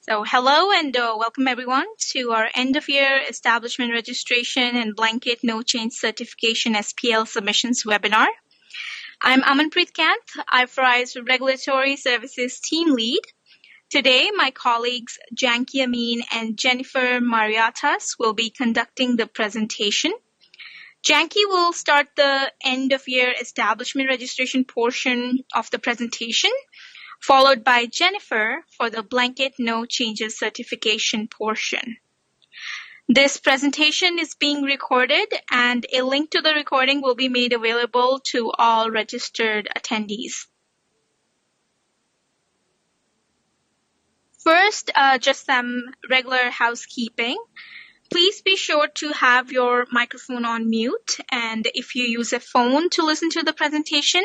So hello and welcome everyone to our end of year establishment registration and blanket no change certification SPL submissions webinar. I'm Amanpreet Kanth, IFRI's Regulatory Services Team Lead. Today, my colleagues Janki Amin and Jennifer Mariatas will be conducting the presentation. Janki will start the end of year establishment registration portion of the presentation, followed by Jennifer for the blanket no changes certification portion. This presentation is being recorded and a link to the recording will be made available to all registered attendees. First, just some regular housekeeping. Please be sure to have your microphone on mute, and if you use a phone to listen to the presentation,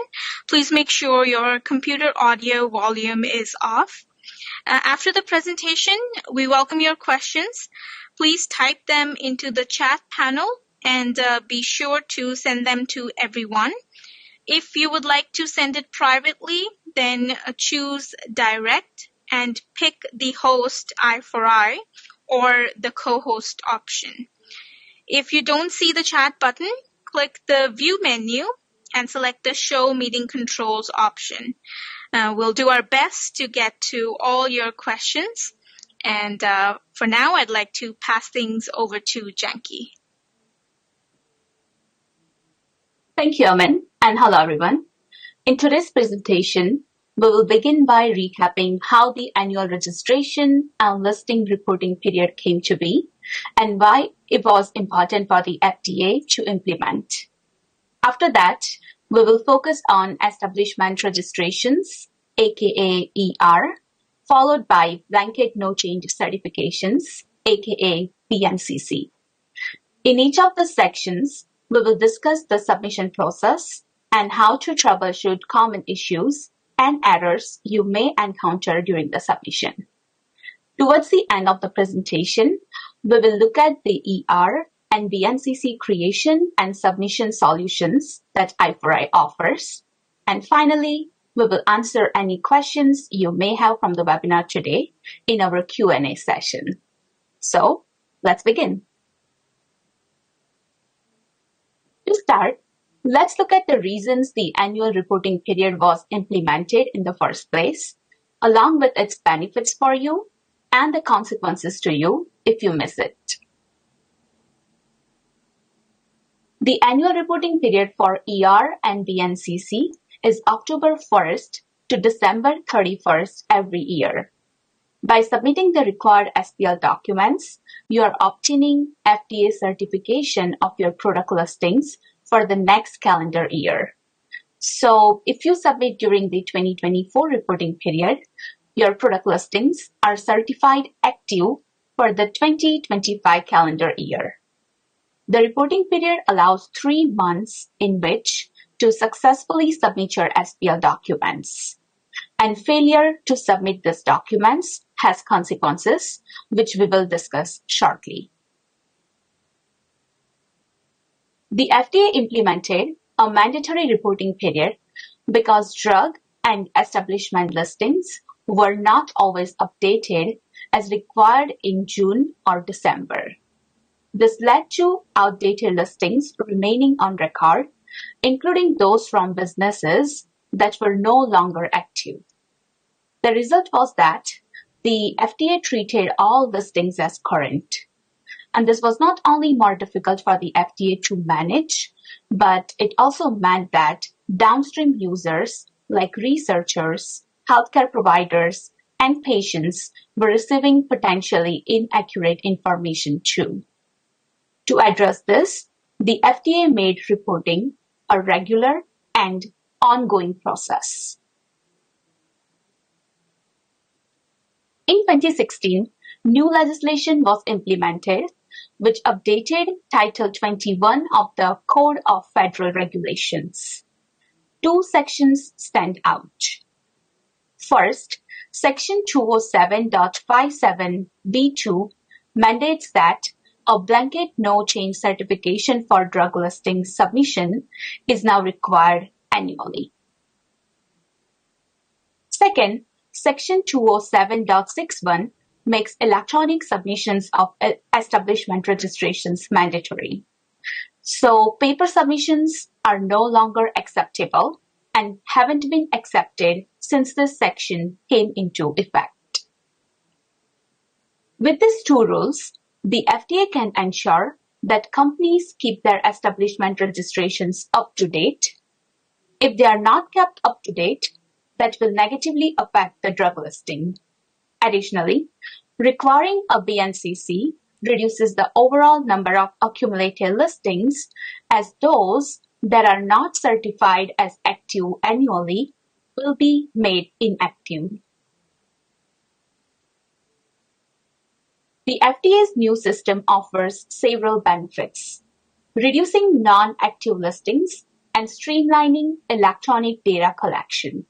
please make sure your computer audio volume is off. After the presentation, we welcome your questions. Please type them into the chat panel and be sure to send them to everyone. If you would like to send it privately, then choose direct and pick the host I4I or the co-host option. If you don't see the chat button, click the View menu and select the Show Meeting Controls option. We'll do our best to get to all your questions. And for now, I'd like to pass things over to Janki. Thank you, Aman, and hello, everyone. In today's presentation, we will begin by recapping how the annual registration and listing reporting period came to be and why it was important for the FDA to implement. After that, we will focus on establishment registrations, aka ER, followed by blanket no change certifications, aka BNCC. In each of the sections, we will discuss the submission process and how to troubleshoot common issues and errors you may encounter during the submission. Towards the end of the presentation, we will look at the ER and BNCC creation and submission solutions that I4I offers. And finally, we will answer any questions you may have from the webinar today in our Q&A session. So, let's begin. To start, let's look at the reasons the annual reporting period was implemented in the first place, along with its benefits for you and the consequences to you if you miss it. The annual reporting period for ER and BNCC is October 1st to December 31st every year. By submitting the required SPL documents, you are obtaining FDA certification of your product listings for the next calendar year. So if you submit during the 2024 reporting period, your product listings are certified active for the 2025 calendar year. The reporting period allows 3 months in which to successfully submit your SPL documents. And failure to submit these documents has consequences, which we will discuss shortly. The FDA implemented a mandatory reporting period because drug and establishment listings were not always updated as required in June or December. This led to outdated listings remaining on record, including those from businesses that were no longer active. The result was that the FDA treated all listings as current. And this was not only more difficult for the FDA to manage, but it also meant that downstream users like researchers, healthcare providers, and patients were receiving potentially inaccurate information too. To address this, the FDA made reporting a regular and ongoing process. In 2016, new legislation was implemented which updated Title 21 of the Code of Federal Regulations. 2 sections stand out. First, Section 207.57b2 mandates that a blanket no change certification for drug listing submission is now required annually. Second, Section 207.61 makes electronic submissions of establishment registrations mandatory. So paper submissions are no longer acceptable and haven't been accepted since this section came into effect. With these two rules, the FDA can ensure that companies keep their establishment registrations up to date. If they are not kept up to date, that will negatively affect the drug listing. Additionally, requiring a BNCC reduces the overall number of accumulated listings, as those that are not certified as active annually will be made inactive. The FDA's new system offers several benefits, reducing non-active listings and streamlining electronic data collection.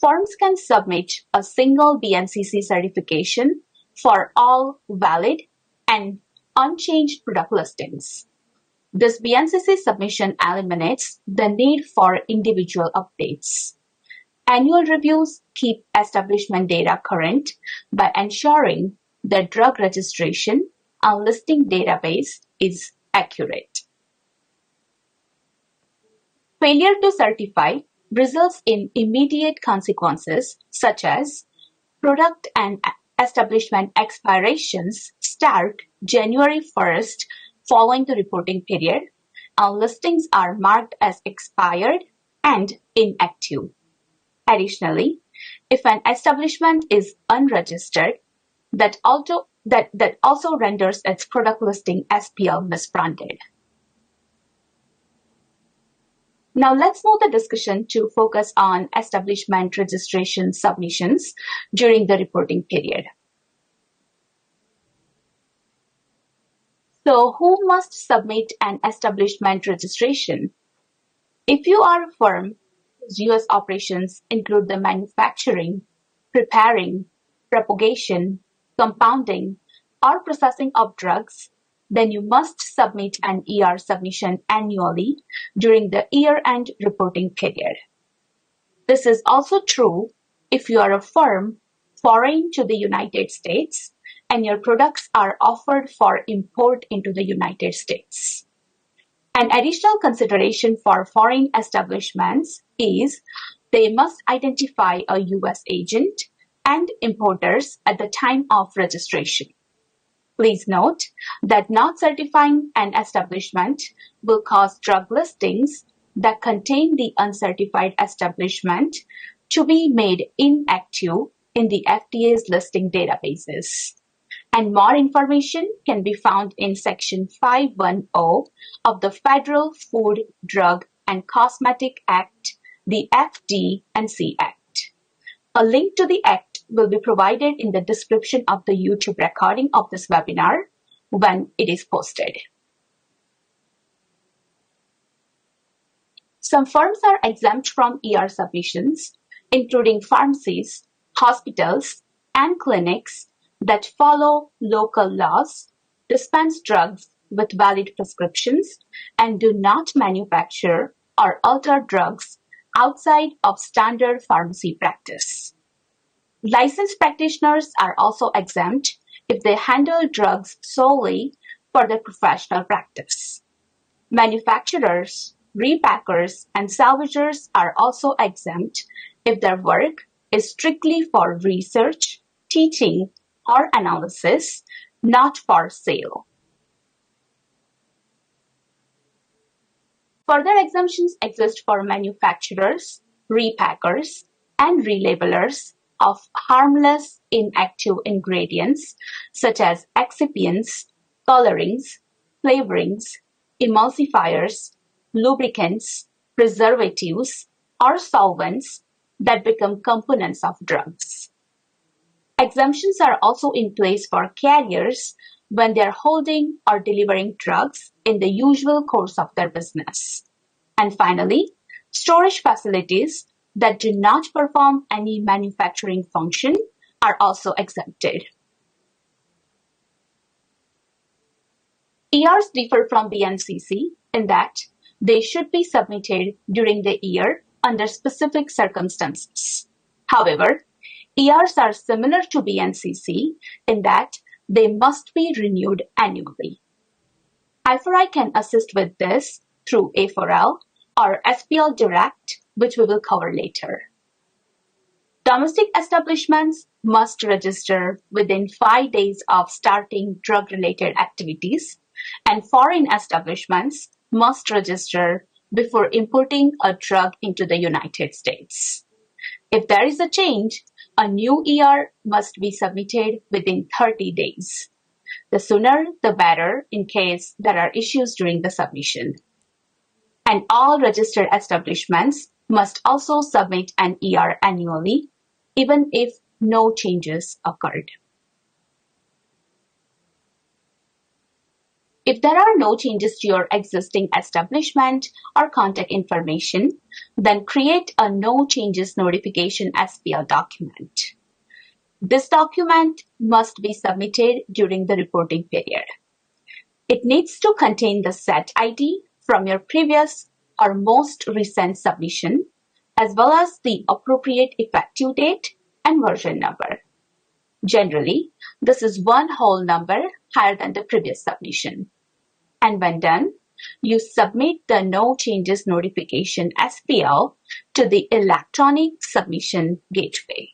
Firms can submit a single BNCC certification for all valid and unchanged product listings. This BNCC submission eliminates the need for individual updates. Annual reviews keep establishment data current by ensuring the drug registration and listing database is accurate. Failure to certify results in immediate consequences such as product and establishment expirations start January 1st following the reporting period, and listings are marked as expired and inactive. Additionally, if an establishment is unregistered, that also renders its product listing SPL misbranded. Now let's move the discussion to focus on establishment registration submissions during the reporting period. So who must submit an establishment registration? If you are a firm whose US operations include the manufacturing, preparing, propagation, compounding, or processing of drugs, then you must submit an ER submission annually during the year-end reporting period. This is also true if you are a firm foreign to the United States and your products are offered for import into the United States. An additional consideration for foreign establishments is they must identify a US agent and importers at the time of registration. Please note that not certifying an establishment will cause drug listings that contain the uncertified establishment to be made inactive in the FDA's listing databases. And more information can be found in Section 510 of the Federal Food, Drug, and Cosmetic Act, the FD&C Act. A link to the Act will be provided in the description of the YouTube recording of this webinar when it is posted. Some firms are exempt from ER submissions, including pharmacies, hospitals, and clinics that follow local laws, dispense drugs with valid prescriptions, and do not manufacture or alter drugs outside of standard pharmacy practice. Licensed practitioners are also exempt if they handle drugs solely for their professional practice. Manufacturers, repackers, and salvagers are also exempt if their work is strictly for research, teaching, or analysis, not for sale. Further exemptions exist for manufacturers, repackers, and relabelers of harmless inactive ingredients such as excipients, colorings, flavorings, emulsifiers, lubricants, preservatives, or solvents that become components of drugs. Exemptions are also in place for carriers when they are holding or delivering drugs in the usual course of their business. And finally, storage facilities that do not perform any manufacturing function are also exempted. ERs differ from BNCC in that they should be submitted during the year under specific circumstances. However, ERs are similar to BNCC in that they must be renewed annually. I4I can assist with this through A4L or SPL Direct, which we will cover later. Domestic establishments must register within 5 days of starting drug-related activities, and foreign establishments must register before importing a drug into the United States. If there is a change, a new ER must be submitted within 30 days. The sooner, the better in case there are issues during the submission. And all registered establishments must also submit an ER annually, even if no changes occurred. If there are no changes to your existing establishment or contact information, then create a No Changes Notification SPL document. This document must be submitted during the reporting period. It needs to contain the set ID from your previous or most recent submission, as well as the appropriate effective date and version number. Generally, this is one whole number higher than the previous submission. And when done, you submit the No Changes Notification SPL to the electronic submission gateway.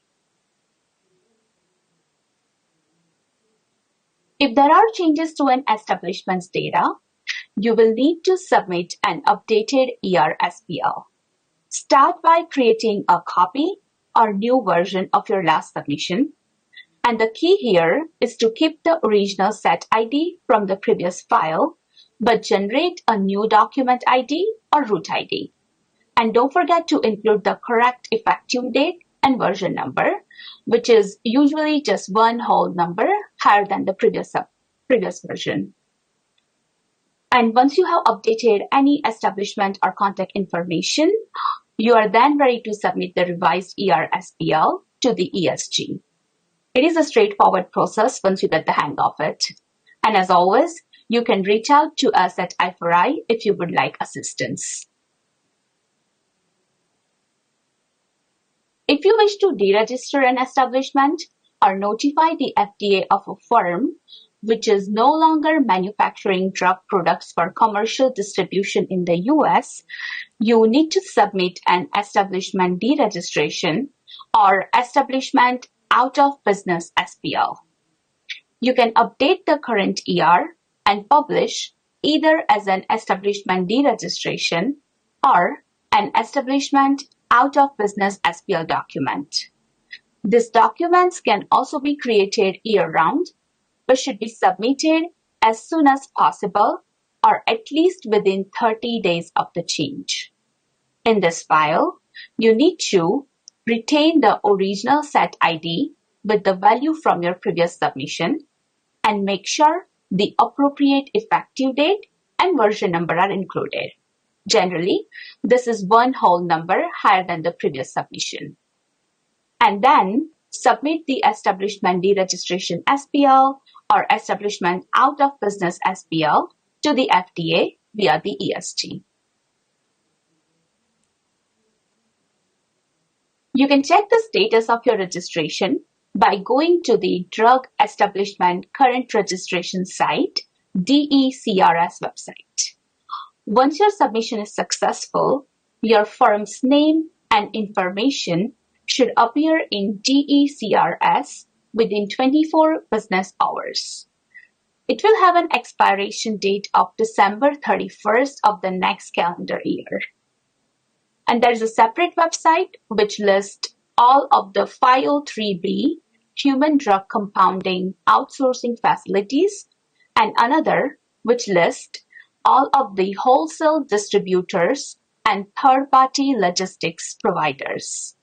If there are changes to an establishment's data, you will need to submit an updated ER SPL. Start by creating a copy or new version of your last submission. And the key here is to keep the original set ID from the previous file, but generate a new document ID or root ID. And don't forget to include the correct effective date and version number, which is usually just one whole number higher than the previous version. And once you have updated any establishment or contact information, you are then ready to submit the revised ER SPL to the ESG. It is a straightforward process once you get the hang of it. And as always, you can reach out to us at I4I if you would like assistance. If you wish to deregister an establishment or notify the FDA of a firm which is no longer manufacturing drug products for commercial distribution in the US, you need to submit an establishment deregistration or establishment out of business SPL. You can update the current ER and publish either as an establishment deregistration or an establishment out of business SPL document. These documents can also be created year-round, but should be submitted as soon as possible or at least within 30 days of the change. In this file, you need to retain the original set ID with the value from your previous submission and make sure the appropriate effective date and version number are included. Generally, this is one whole number higher than the previous submission. And then submit the establishment deregistration SPL or establishment out of business SPL to the FDA via the ESG. You can check the status of your registration by going to the Drug Establishment Current Registration site, DECRS website. Once your submission is successful, your firm's name and information should appear in DECRS within 24 business hours. It will have an expiration date of December 31st of the next calendar year. And there is a separate website which lists all of the 503B human drug compounding outsourcing facilities and another which lists all of the wholesale distributors and third-party logistics providers.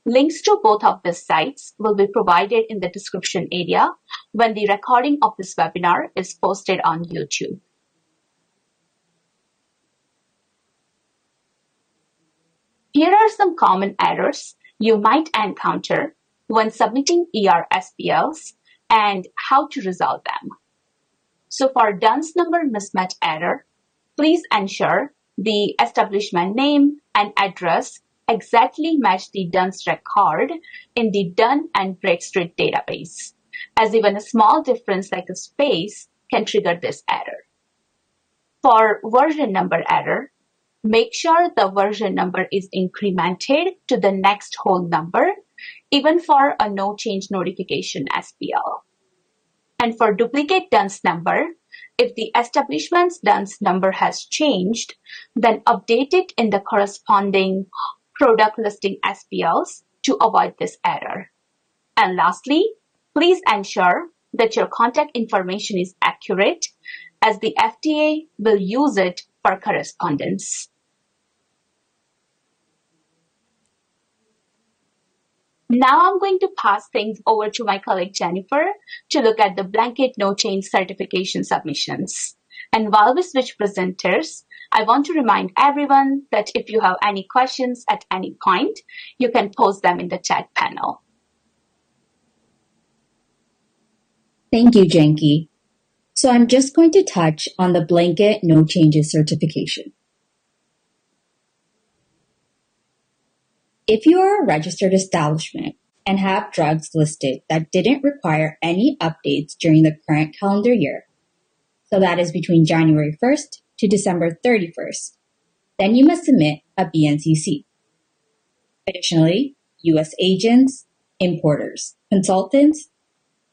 Links to both of these sites will be provided in the description area when the recording of this webinar is posted on YouTube. Here are some common errors you might encounter when submitting ER SPLs and how to resolve them. So for DUNS number mismatch error, please ensure the establishment name and address exactly match the DUNS record in the Dun and Bradstreet database, as even a small difference like a space can trigger this error. For version number error, make sure the version number is incremented to the next whole number, even for a no change notification SPL. And for duplicate DUNS number, if the establishment's DUNS number has changed, then update it in the corresponding product listing SPLs to avoid this error. And lastly, please ensure that your contact information is accurate, as the FDA will use it for correspondence. Now I'm going to pass things over to my colleague Jennifer to look at the blanket no change certification submissions. And while we switch presenters, I want to remind everyone that if you have any questions at any point, you can post them in the chat panel. Thank you, Jenki. So I'm just going to touch on the blanket no changes certification. If you are a registered establishment and have drugs listed that didn't require any updates during the current calendar year, so that is between January 1st to December 31st, then you must submit a BNCC. Additionally, U.S. agents, importers, consultants,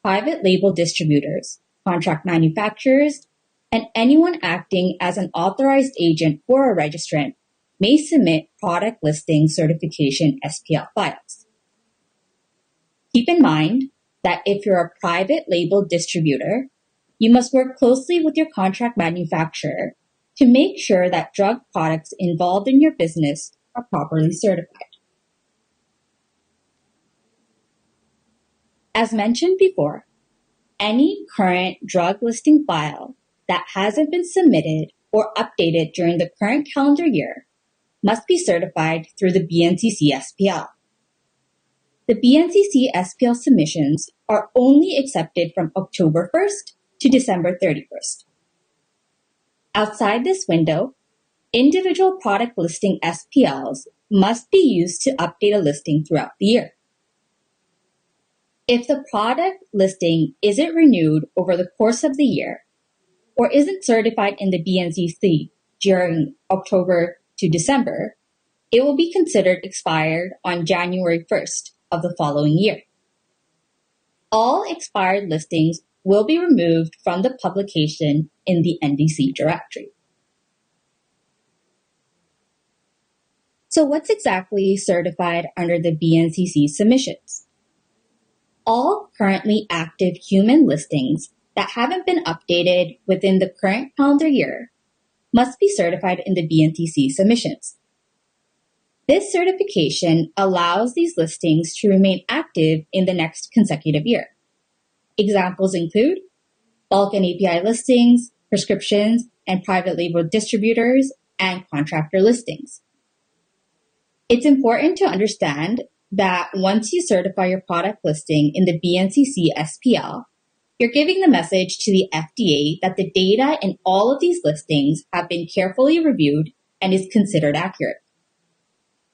private label distributors, contract manufacturers, and anyone acting as an authorized agent for a registrant may submit product listing certification SPL files. Keep in mind that if you're a private label distributor, you must work closely with your contract manufacturer to make sure that drug products involved in your business are properly certified. As mentioned before, any current drug listing file that hasn't been submitted or updated during the current calendar year must be certified through the BNCC SPL. The BNCC SPL submissions are only accepted from October 1st to December 31st. Outside this window, individual product listing SPLs must be used to update a listing throughout the year. If the product listing isn't renewed over the course of the year or isn't certified in the BNCC during October to December, it will be considered expired on January 1st of the following year. All expired listings will be removed from the publication in the NDC Directory. So what's exactly certified under the BNCC submissions? All currently active human listings that haven't been updated within the current calendar year must be certified in the BNCC submissions. This certification allows these listings to remain active in the next consecutive year. Examples include bulk and API listings, prescriptions, and private label distributors, and contractor listings. It's important to understand that once you certify your product listing in the BNCC SPL, you're giving the message to the FDA that the data in all of these listings have been carefully reviewed and is considered accurate.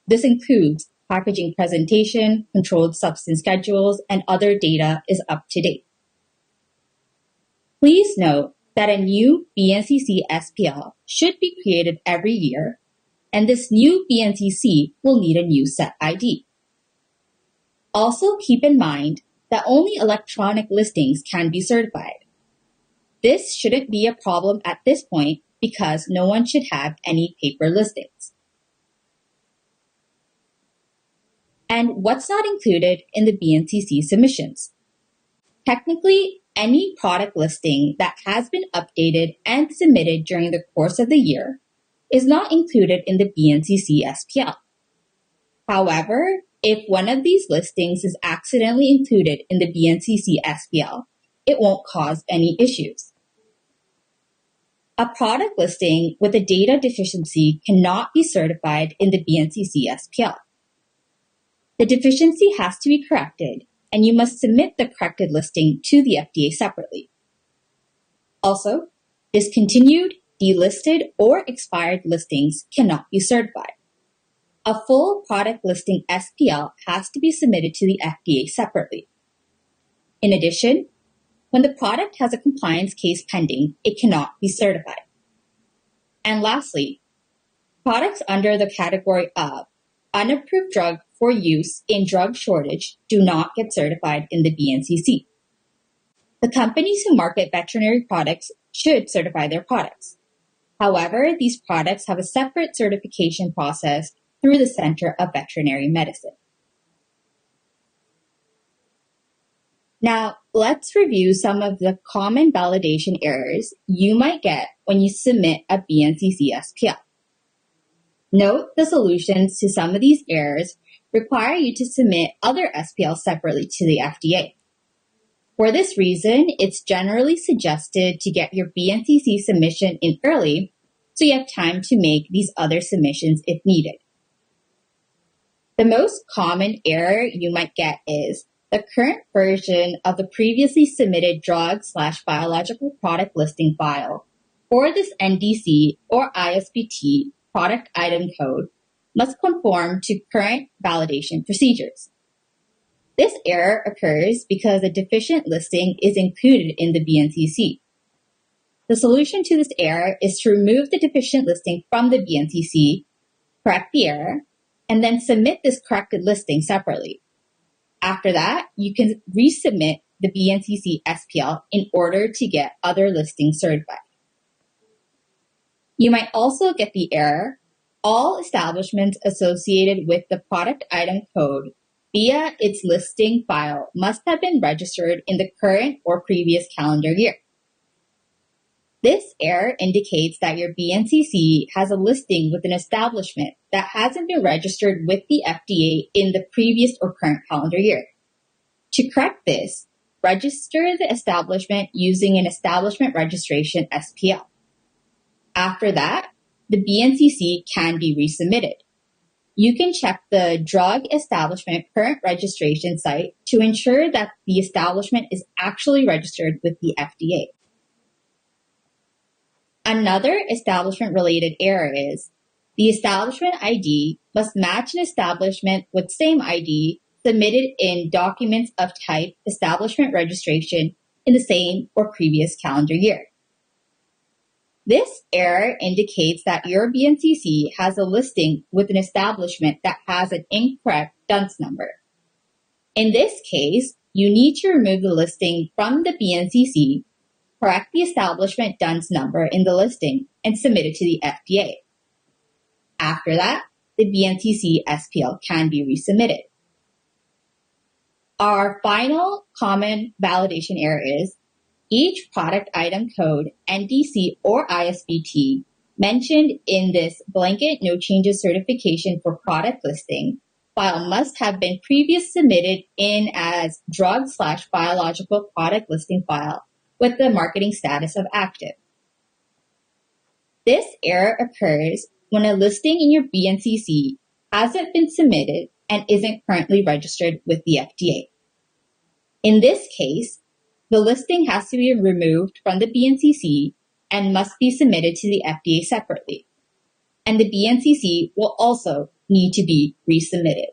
This includes packaging presentation, controlled substance schedules, and other data is up to date. Please note that a new BNCC SPL should be created every year, and this new BNCC will need a new set ID. Also keep in mind that only electronic listings can be certified. This shouldn't be a problem at this point because no one should have any paper listings. And what's not included in the BNCC submissions? Technically, any product listing that has been updated and submitted during the course of the year is not included in the BNCC SPL. However, if one of these listings is accidentally included in the BNCC SPL, it won't cause any issues. A product listing with a data deficiency cannot be certified in the BNCC SPL. The deficiency has to be corrected, and you must submit the corrected listing to the FDA separately. Also, discontinued, delisted, or expired listings cannot be certified. a full product listing SPL has to be submitted to the FDA separately. In addition, when the product has a compliance case pending, it cannot be certified. And lastly, products under the category of unapproved drug for use in drug shortage do not get certified in the BNCC. The companies who market veterinary products should certify their products. However, these products have a separate certification process through the Center of Veterinary Medicine. Now, let's review some of the common validation errors you might get when you submit a BNCC SPL. Note the solutions to some of these errors require you to submit other SPLs separately to the FDA. For this reason, it's generally suggested to get your BNCC submission in early so you have time to make these other submissions if needed. The most common error you might get is the current version of the previously submitted drug/biological product listing file for this NDC or ISBT product item code must conform to current validation procedures. This error occurs because a deficient listing is included in the BNCC. The solution to this error is to remove the deficient listing from the BNCC, correct the error, and then submit this corrected listing separately. After that, you can resubmit the BNCC SPL in order to get other listings certified. You might also get the error, all establishments associated with the product item code via its listing file must have been registered in the current or previous calendar year. This error indicates that your BNCC has a listing with an establishment that hasn't been registered with the FDA in the previous or current calendar year. To correct this, register the establishment using an Establishment Registration SPL. After that, the BNCC can be resubmitted. You can check the Drug Establishment Current Registration site to ensure that the establishment is actually registered with the FDA. Another establishment-related error is the establishment ID must match an establishment with same ID submitted in documents of type Establishment Registration in the same or previous calendar year. This error indicates that your BNCC has a listing with an establishment that has an incorrect DUNS number. In this case, you need to remove the listing from the BNCC, correct the establishment DUNS number in the listing, and submit it to the FDA. After that, the BNCC SPL can be resubmitted. Our final common validation error is each product item code, NDC or ISBT, mentioned in this blanket no changes certification for product listing file must have been previously submitted in as drug/biological product listing file with the marketing status of active. This error occurs when a listing in your BNCC hasn't been submitted and isn't currently registered with the FDA. In this case, the listing has to be removed from the BNCC and must be submitted to the FDA separately. And the BNCC will also need to be resubmitted.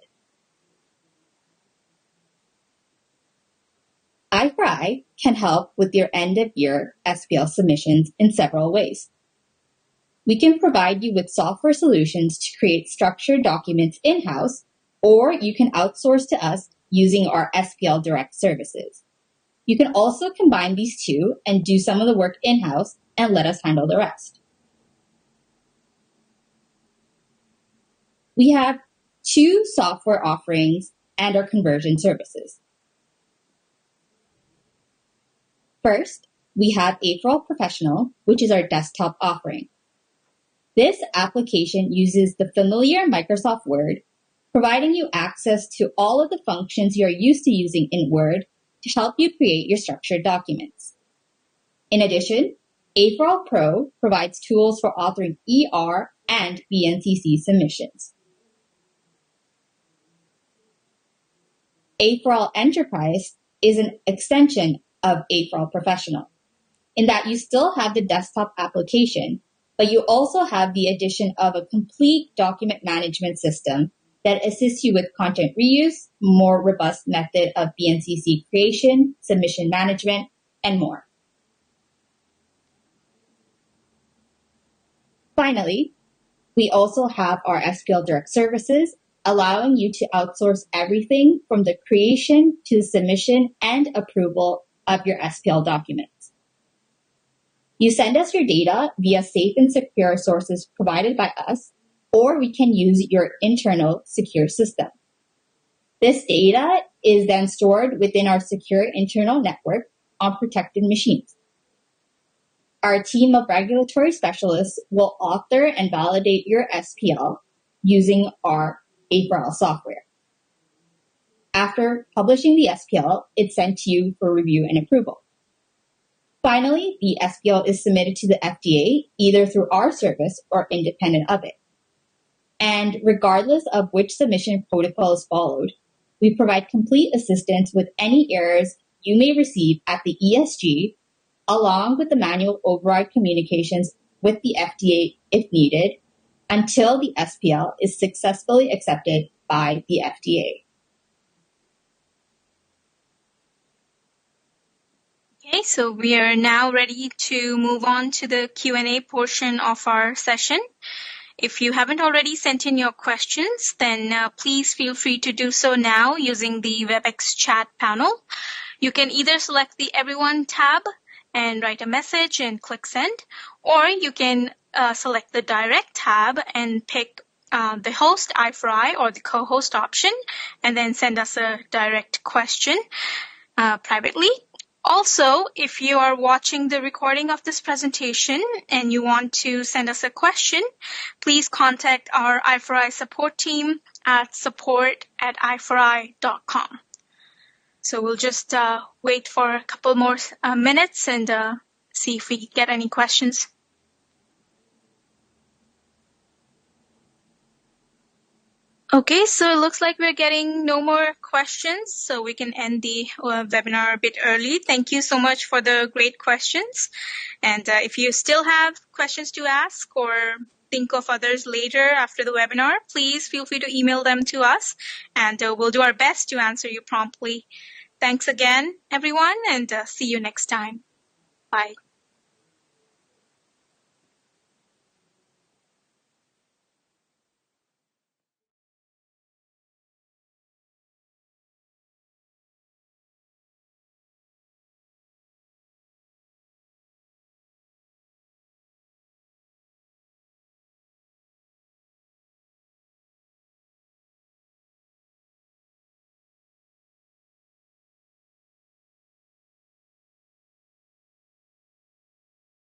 I4I can help with your end-of-year SPL submissions in several ways. We can provide you with software solutions to create structured documents in-house, or you can outsource to us using our SPL Direct services. You can also combine these two and do some of the work in-house and let us handle the rest. We have 2 software offerings and our conversion services. First, we have A4All Professional, which is our desktop offering. This application uses the familiar Microsoft Word, providing you access to all of the functions you are used to using in Word to help you create your structured documents. In addition, A4All Pro provides tools for authoring ER and BNCC submissions. A4All Enterprise is an extension of A4All Professional, in that you still have the desktop application, but you also have the addition of a complete document management system that assists you with content reuse, more robust method of BNCC creation, submission management, and more. Finally, we also have our SPL direct services, allowing you to outsource everything from the creation to the submission and approval of your SPL documents. You send us your data via safe and secure sources provided by us, or we can use your internal secure system. This data is then stored within our secure internal network on protected machines. Our team of regulatory specialists will author and validate your SPL using our A4L software. After publishing the SPL, it's sent to you for review and approval. Finally, the SPL is submitted to the FDA either through our service or independent of it. And regardless of which submission protocol is followed, we provide complete assistance with any errors you may receive at the ESG, along with the manual override communications with the FDA if needed, until the SPL is successfully accepted by the FDA. Okay, so we are now ready to move on to the Q&A portion of our session. If you haven't already sent in your questions, then please feel free to do so now using the WebEx chat panel. You can either select the Everyone tab and write a message and click send, or you can select the Direct tab and pick the host I4I or the co-host option, and then send us a direct question privately. Also, if you are watching the recording of this presentation and you want to send us a question, please contact our I4I support team at support@i4i.com. So we'll just wait for a couple more minutes and see if we get any questions. Okay, so it looks like we're getting no more questions, so we can end the webinar a bit early. Thank you so much for the great questions. And if you still have questions to ask or think of others later after the webinar, please feel free to email them to us, and we'll do our best to answer you promptly. Thanks again, everyone, and see you next time. Bye.